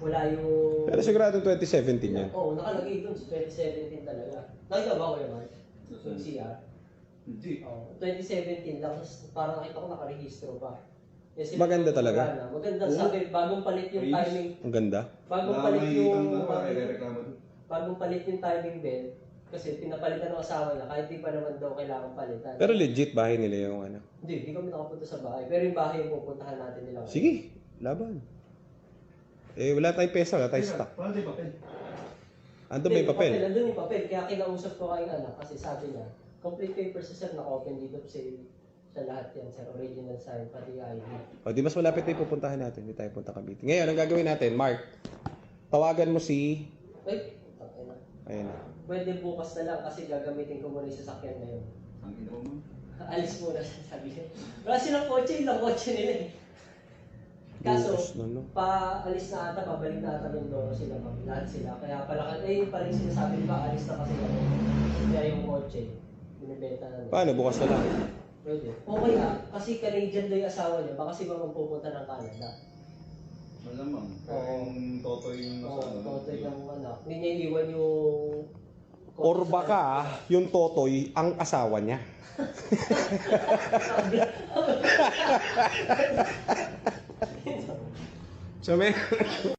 wala yung... Pero sigurado 2017 yan. Oo, nakalagay doon sa 2017 talaga. Nakita ba ko naman? Yung CR? Hindi. Oo, 2017 lang, tapos parang nakita ko nakarehistro pa. Kasi Maganda talaga? Maganda sabi, bagong palit yung timing. Ang ganda. Bagong palit yung... reklamo doon. Bagong palit yung timing belt. Kasi pinapalitan ng asawa niya, kahit di pa naman daw kailangan palitan. Pero legit bahay nila yung ano. Hindi kami nakapunta sa bahay. Pero yung bahay yung pupuntahan natin nila. Sige, laban. Eh, wala tayong pesa, wala tayong stock. Paano tayo papel? Ando ba yung papel? Andun yung papel. Kaya kinausap ko kayong anak kasi sabi niya, complete papers sir, naka-open dito sa lahat yan sir. Original sign, pati ID. O, di mas malapit na yung pupuntahan natin. Hindi tayo punta Cavite. Ngayon, ang gagawin natin, Mark, tawagan mo si... Ay, okay na. Ayan na. Pwede bukas na lang kasi gagamitin ko muna yung sasakyan ngayon. Ang ina mo. Alis muna sabi niya. Wala silang kotse, ilang kotse nila eh. Kaso, Bukas na, no? paalis na ata, pabalik na ata Mindoro sila, lahat sila. Kaya pala, yung pa rin sinasabi ba, alis na kasi kami. Kaya yung kotse, binibenta na nila. Paano? Bukas na lang. Pwede. Okay ah, kasi Canadian daw yung asawa niya, baka si Mama pupunta ng Canada. Malamang. Pero yung totoy yung Oo, nasa totoy ng anak. Hindi niya iwan yung... Or baka, yung totoy, ang asawa niya. So, may...